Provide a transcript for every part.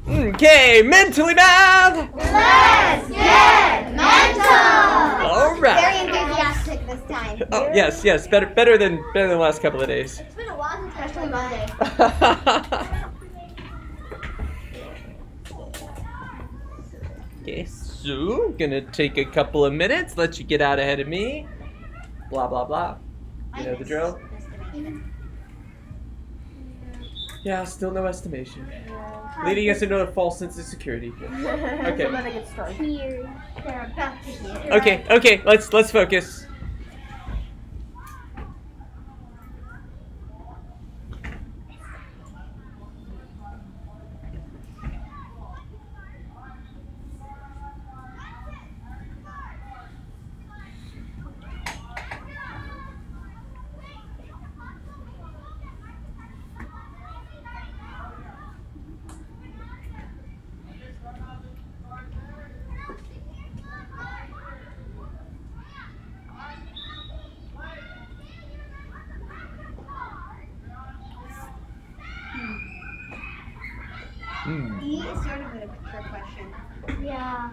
Okay, mentally math. Let's get mental. All right. Very enthusiastic this time. Oh yes, better than the last couple of days. It's been a while since especially Monday. Okay, so gonna take a couple of minutes, let you get out ahead of me. Blah blah blah. You know the drill? Yeah, still no estimation. Leading us into a false sense of security. Okay. Okay, let's focus. E is sort of a trick question. Yeah.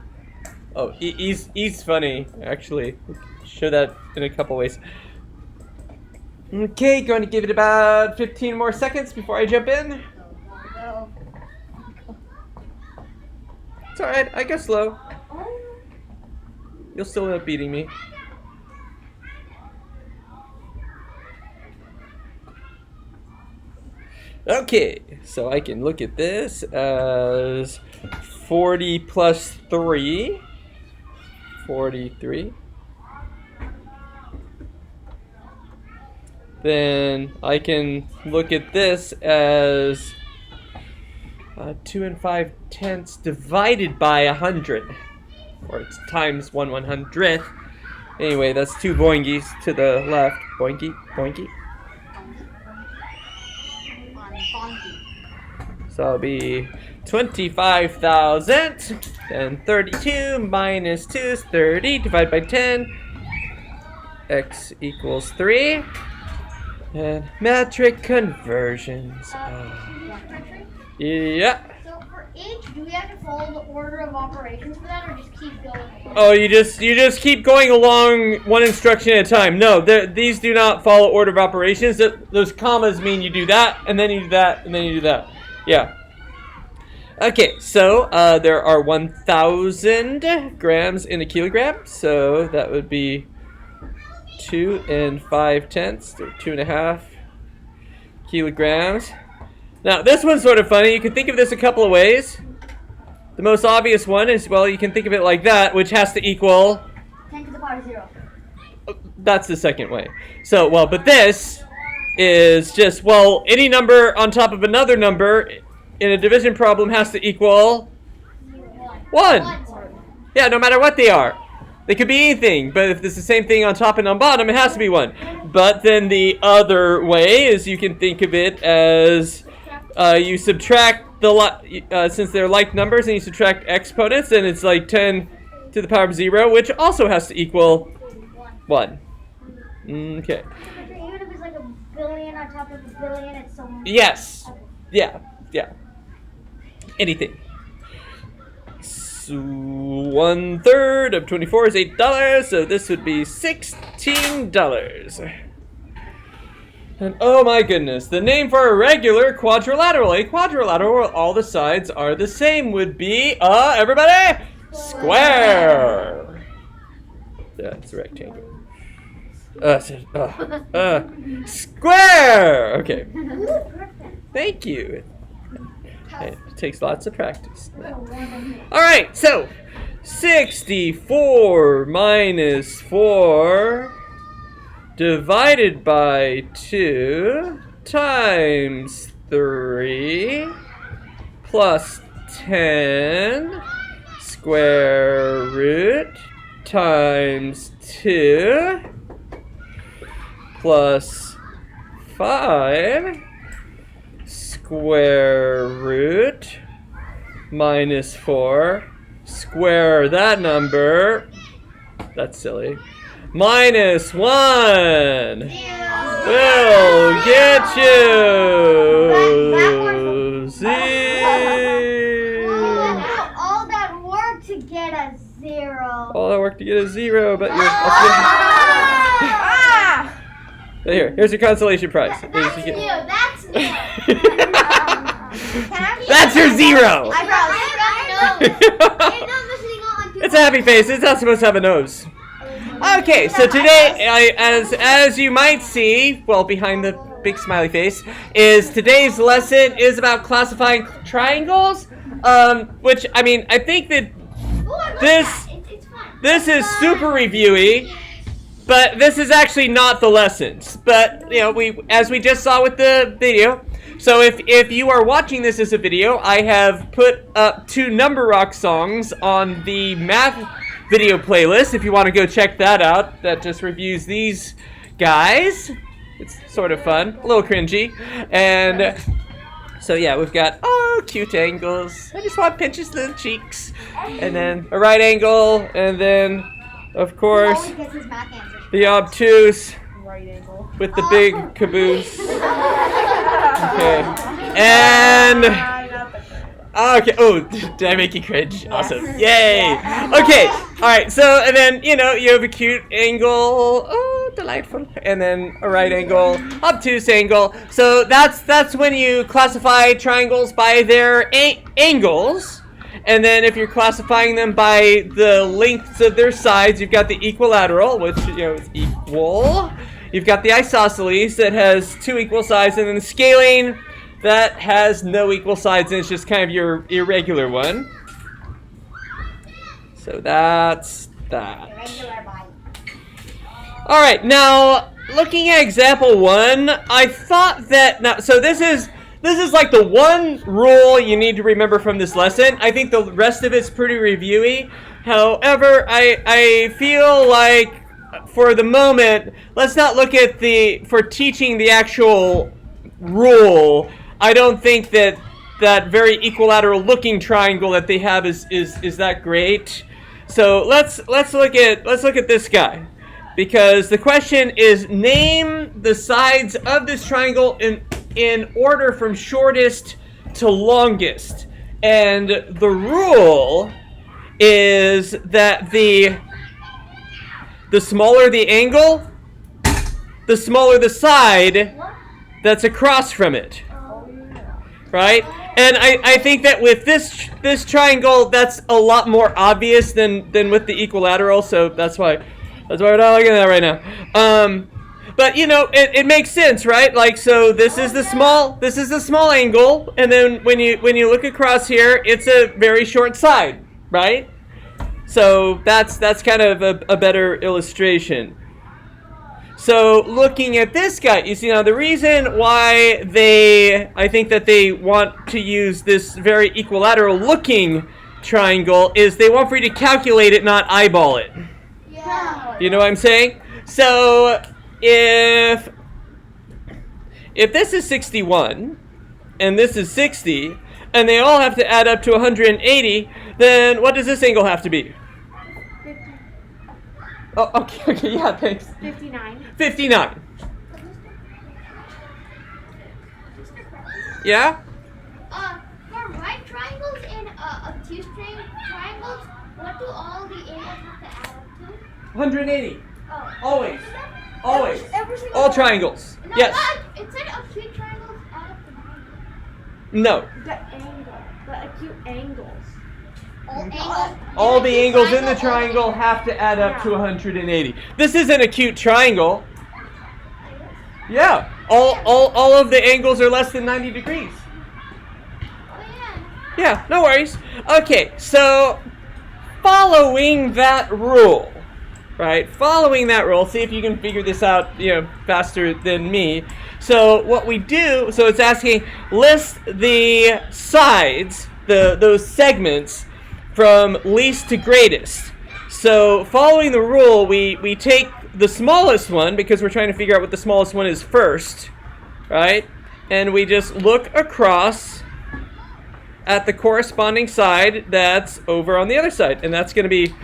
Oh, E's funny, actually. Show that in a couple ways. Okay, going to give it about 15 more seconds before I jump in. Go. It's alright, I go slow. You'll still end up beating me. Okay, so I can look at this as 40 plus 3. 43. Then I can look at this as 2 5/10 divided by 100. Or it's times 1/100th. Anyway, that's 2 boingies to the left. Boinky, boinky. So it'll be 25,000. And 32 minus 2 is 30. Divided by 10. X equals 3. And metric conversions. Yeah. So for each, do we have to follow the order of operations for that, or just keep going? Oh, you just keep going along one instruction at a time. No, these do not follow order of operations. Those commas mean you do that, and then you do that, and then you do that. Yeah. Okay, so there are 1,000 grams in a kilogram, so that would be 2 5/10, or 2.5 kilograms. Now, this one's sort of funny. You can think of this a couple of ways. The most obvious one is, well, you can think of it like that, which has to equal 10 to the power 0. That's the second way. So, well, but this is just, well, any number on top of another number in a division problem has to equal 1. Yeah, no matter what they are. They could be anything, but if it's the same thing on top and on bottom, it has to be 1. But then the other way is you can think of it as you subtract the since they're like numbers, and you subtract exponents, and it's like 10 to the power of 0, which also has to equal 1. Okay. Even if it's like a billion on top of a billion, it's so much. Yes. Yeah. Anything. So 1/3 of 24 is $8, so this would be $16. And oh my goodness, the name for a regular quadrilateral. A quadrilateral where all the sides are the same would be, everybody, square. That's a rectangle. Square! Okay. Thank you. It takes lots of practice. Alright, so 64 minus 4 divided by 2 times 3 plus 10 square root times 2 plus 5 square root minus 4 square that number. That's silly. Minus 1 will get you 0. mark to get a 0, but you're... Here's your consolation prize. That's new. That's new. That's your 0. It's a happy face. It's not supposed to have a nose. Okay, so today, as you might see, well, behind the big smiley face, is today's lesson is about classifying triangles. Which, I mean, I think that this is super reviewy. But this is actually not the lessons. But, you know, as we just saw with the video. So if you are watching this as a video, I have put up 2 Number Rock songs on the math video playlist. If you want to go check that out. That just reviews these guys. It's sort of fun. A little cringy. And so yeah, we've got, cute angles. I just want pinches little cheeks. And then a right angle. And then, of course, the obtuse right angle with the big caboose. Okay. And okay. Oh, did I make you cringe? Awesome. Yay. Okay. All right. So, and then, you know, you have a cute angle. Oh, delightful. And then a right angle, obtuse angle. So that's when you classify triangles by their angles. And then if you're classifying them by the lengths of their sides, you've got the equilateral, which, you know, is equal. You've got the isosceles that has 2 equal sides, and then the scaling that has no equal sides, and it's just kind of your irregular one. So that's that. All right, now looking at example 1, I thought that so this is like the one rule you need to remember from this lesson. I think the rest of it's pretty reviewy. However, I feel like for the moment, let's not look at for teaching the actual rule. I don't think that very equilateral looking triangle that they have is that great. So let's look at this guy. Because the question is, name the sides of this triangle in order from shortest to longest. And the rule is that the smaller the angle, the smaller the side that's across from it. Right? And I think that with this triangle, that's a lot more obvious than with the equilateral, so that's why we're not looking at that right now. But you know, it makes sense, right? Like, so this is the small angle, and then when you look across here, it's a very short side, right? So that's kind of a better illustration. So looking at this guy, you see, now the reason why I think that they want to use this very equilateral looking triangle is they want for you to calculate it, not eyeball it. Yeah. You know what I'm saying? So if this is 61 and this is 60 and they all have to add up to 180, then what does this angle have to be? 50. Oh, okay, yeah, thanks. 59. 59. Yeah? For right triangles and obtuse triangles, what do all the angles have to add up to? 180. Oh. Always. Always. Every single All one. triangles. No, Yes. It said acute triangles add up to 90. No. The acute angles. All the angles in the triangle have to add up to 180. This is an acute triangle. Yeah. All of the angles are less than 90 degrees. Yeah, no worries. Okay, so following that rule, right? Following that rule, see if you can figure this out, faster than me. So what we do, so it's asking, list the sides, those segments from least to greatest. So following the rule, we take the smallest one, because we're trying to figure out what the smallest one is first, right? And we just look across at the corresponding side that's over on the other side, and that's going to be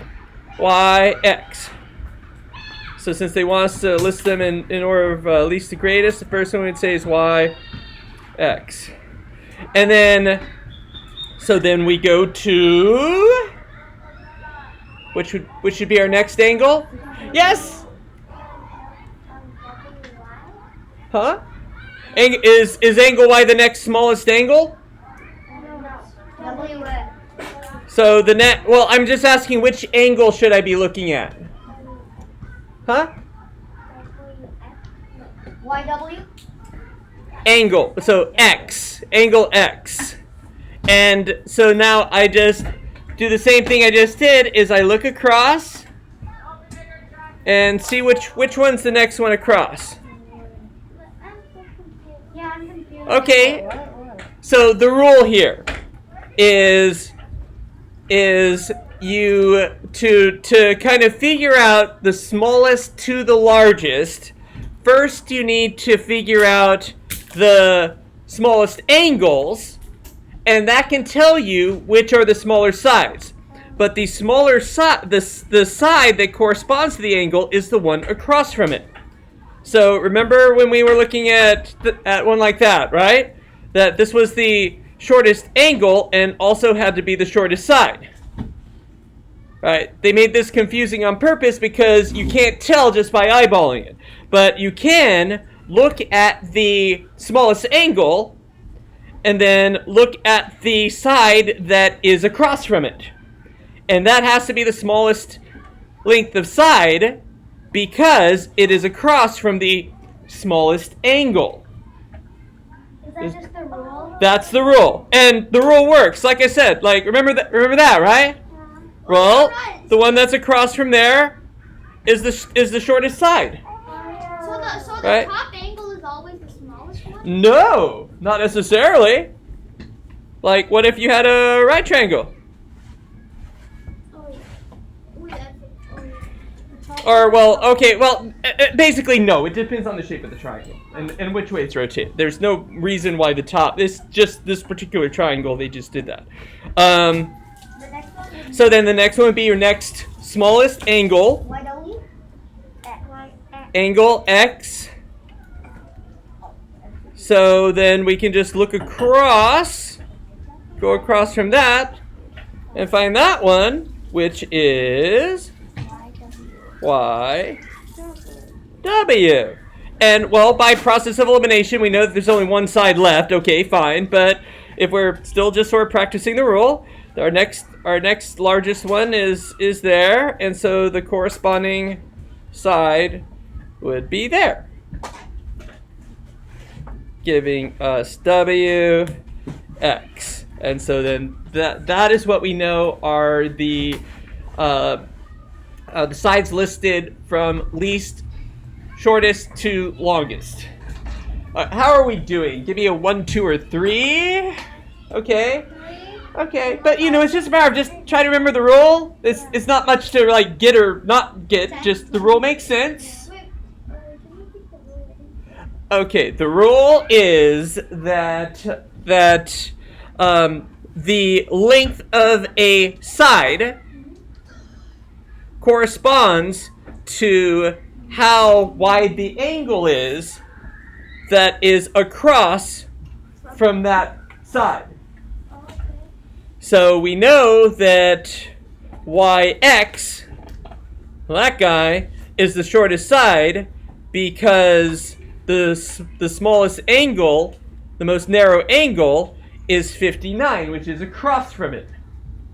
yx. So since they want us to list them in order of least to greatest, the first one we'd say is yx. And then, so then we go to which should be our next angle? Yes? Huh? Is angle Y the next smallest angle? WF. So well, I'm just asking which angle should I be looking at? Huh? YW. Angle. So X. Angle X. And so now I just do the same thing I just did, is I look across and see which one's the next one across. Yeah, I'm confused. Okay. So the rule here is you to kind of figure out the smallest to the largest. First, you need to figure out the smallest angles, and that can tell you which are the smaller sides. But the smaller side, the side that corresponds to the angle is the one across from it. So remember when we were looking at one like that, right? That this was the shortest angle and also had to be the shortest side. Right? They made this confusing on purpose because you can't tell just by eyeballing it. But you can look at the smallest angle and then look at the side that is across from it. And that has to be the smallest length of side because it is across from the smallest angle. Is that just the rule? That's the rule. And the rule works. Like I said, like remember that, right? Well, the one that's across from there is the shortest side. So the Right? top angle is always the smallest one? No, not necessarily. Like, what if you had a right triangle? Oh, yeah. Wait, that's it. Oh, yeah. Or, well, okay, well, basically no. It depends on the shape of the triangle and which way it's rotated. There's no reason why the top, just this particular triangle, they just did that. The next one is So then the next one would be your next smallest angle, YW. angle X. So then we can just look across, go across from that, and find that one, which is YW. And, well, by process of elimination, we know that there's only one side left. Okay, fine. But if we're still just sort of practicing the rule, our next largest one is there. And so the corresponding side would be there, giving us WX. And so then that is what we know are the sides listed from least shortest to longest. How are we doing? Give me a 1, 2, or 3. Okay. Okay, but it's just a matter of just try to remember the rule. It's not much to like get or not get. Just the rule makes sense. Wait, can you repeat the rule? Okay, the rule is that the length of a side corresponds to how wide the angle is that is across from that side. So we know that YX, that guy, is the shortest side because the smallest angle, the most narrow angle, is 59, which is across from it.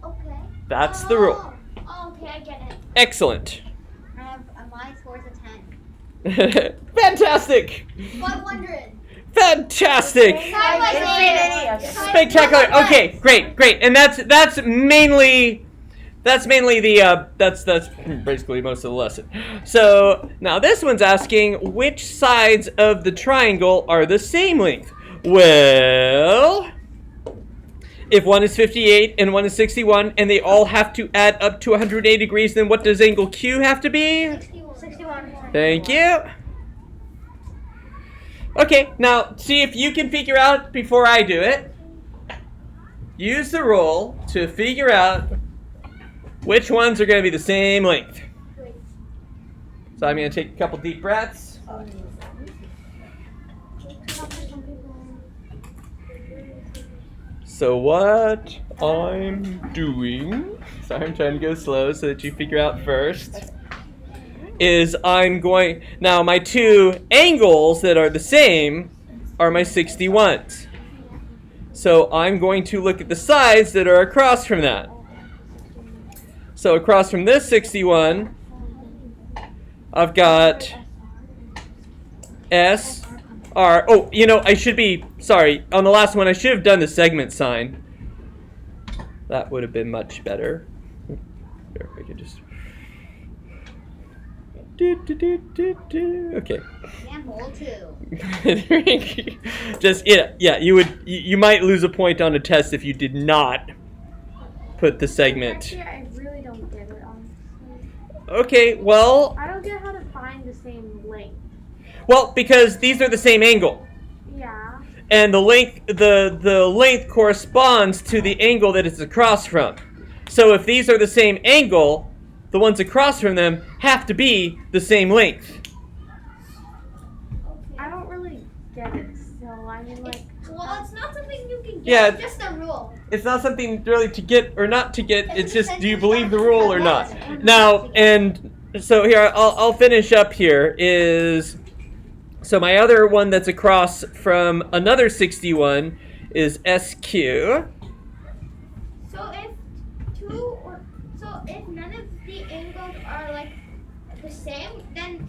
Okay. That's the rule. Oh, okay, I get it. Excellent. My score is a 10. Fantastic! 500. Fantastic! Spectacular. Okay, great. And that's mainly the that's basically most of the lesson. So now this one's asking which sides of the triangle are the same length. Well, if one is 58 and one is 61 and they all have to add up to 180 degrees, then what does angle Q have to be? 61. Thank you. Okay, now see if you can figure out before I do it. Use the rule to figure out which ones are going to be the same length. So I'm going to take a couple deep breaths. So what I'm doing, sorry, I'm trying to go slow so that you figure out first, is I'm going, now my two angles that are the same are my 61s. So I'm going to look at the sides that are across from that. So across from this 61, I've got S, R. Oh, you know, I should be, sorry, on the last one I should have done the segment sign. That would have been much better. Here, I could just... Okay. Example 2. Just yeah. You might lose a point on a test if you did not put the segment. Actually, I really don't get it, honestly. Okay, well. I don't get how to find the same length. Well, because these are the same angle. Yeah. And the length corresponds to the angle that it's across from. So if these are the same angle, the ones across from them have to be the same length. I don't really get it, so I mean, like... Well, it's not something you can get. Yeah. It's just a rule. It's not something really to get or not to get. It's just, do you believe the rule or not? Now, and so here, I'll finish up here is... So my other one that's across from another 61 is SQ. So if none of the angles are like the same, then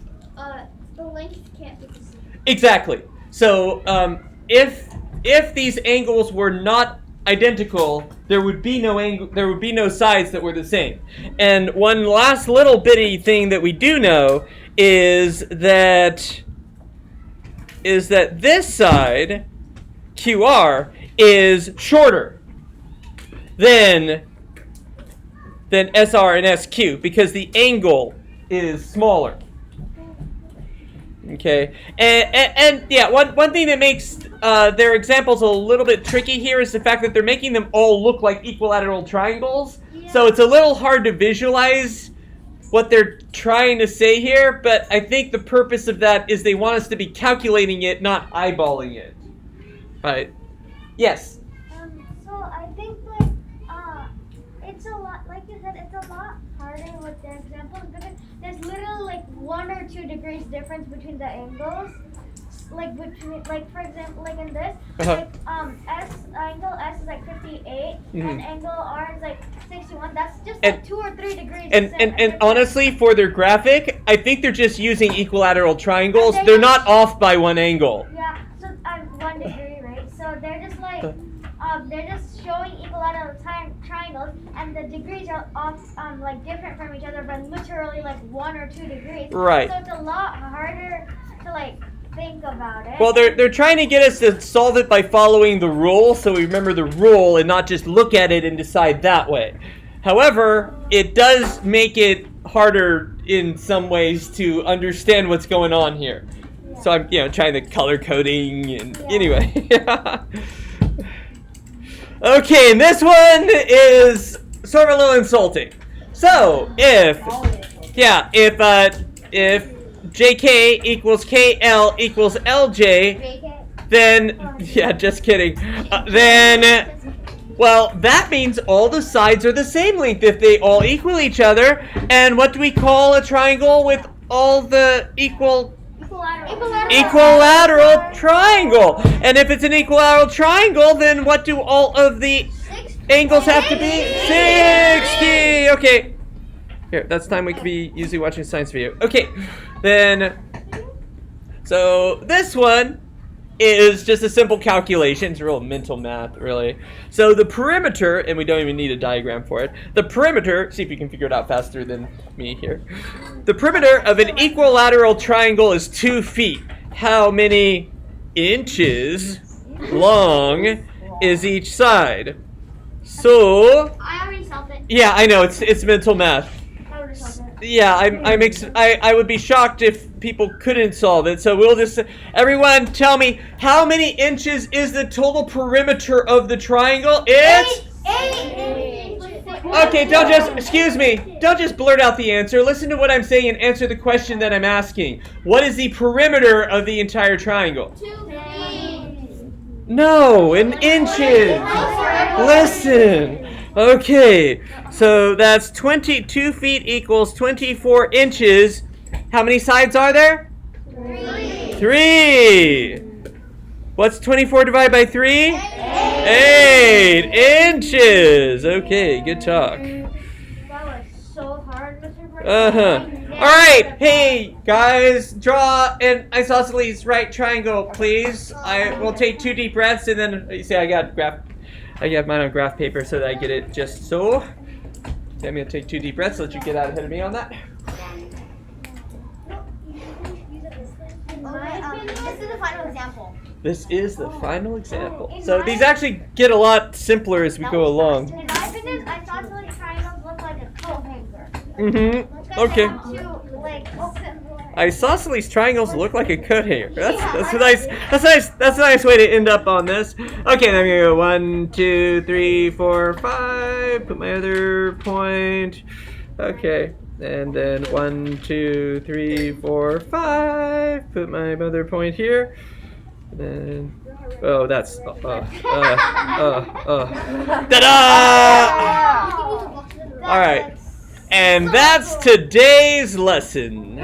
the length can't be the same. Exactly. So if these angles were not identical, there would be no angle. There would be no sides that were the same. And one last little bitty thing that we do know is that this side, QR, is shorter than SR and SQ because the angle is smaller. Okay, and yeah, one thing that makes their examples a little bit tricky here is the fact that they're making them all look like equilateral triangles. Yeah. So it's a little hard to visualize what they're trying to say here, but I think the purpose of that is they want us to be calculating it, not eyeballing it. Right? Yes. So I think like it's a lot, like you said, it's a lot harder with the examples because there's literally like 1 or 2 degrees difference between the angles. Like between, like for example, like in this, like angle S is like 58 and angle R is like 61. That's just like 2 or 3 degrees. And honestly, for their graphic, I think they're just using equilateral triangles. They're not off by 1 angle. Yeah, so 1 degree, right? So they're just like they're just showing equilateral triangles, and the degrees are off like different from each other, but literally like 1 or 2 degrees. Right. So it's a lot harder to like think about it. Well, they're trying to get us to solve it by following the rule, so we remember the rule and not just look at it and decide that way. However, it does make it harder in some ways to understand what's going on here. Yeah. So I'm, trying the color coding and anyway. Okay, and this one is sort of a little insulting. So if JK equals KL equals LJ, then, yeah, just kidding. Well, that means all the sides are the same length if they all equal each other. And what do we call a triangle with all the equilateral triangle? And if it's an equilateral triangle, then what do all of the angles have to be? 60! Okay. Here, that's time we could be usually watching a science video. Okay, then, so this one is just a simple calculation. It's real mental math, really. So the perimeter, and we don't even need a diagram for it. The perimeter, see if you can figure it out faster than me here. The perimeter of an equilateral triangle is 2 feet. How many inches long is each side? So, I already solved it. yeah, I know, it's mental math. Yeah, I would be shocked if people couldn't solve it. So we'll just, everyone tell me, how many inches is the total perimeter of the triangle? It's 8. Okay, don't just blurt out the answer. Listen to what I'm saying and answer the question that I'm asking. What is the perimeter of the entire triangle? 2 feet. No, in inches. Listen. Okay, so that's 22 feet equals 24 inches. How many sides are there? 3. What's 24 divided by 3? 8 inches. Okay, good talk. That was so hard, Mr. Brady. All right, hey guys, draw an isosceles right triangle, please. I will take 2 deep breaths, and then you see I got mine on graph paper so that I get it just so. Okay, I'm gonna take 2 deep breaths. Let you get out ahead of me on that. In my opinion, this is the final example. This is the final example. So these actually get a lot simpler as we go along. In my opinion, isosceles triangles look like a coat hanger. Okay. Like, Isosceles triangles look like a coat hanger. That's a nice. That's a nice way to end up on this. Okay, then I'm gonna go 1, 2, 3, 4, 5. Put my other point. Okay, and then 1, 2, 3, 4, 5. Put my other point here. And then, oh, that's ta-da! All right, and that's today's lesson.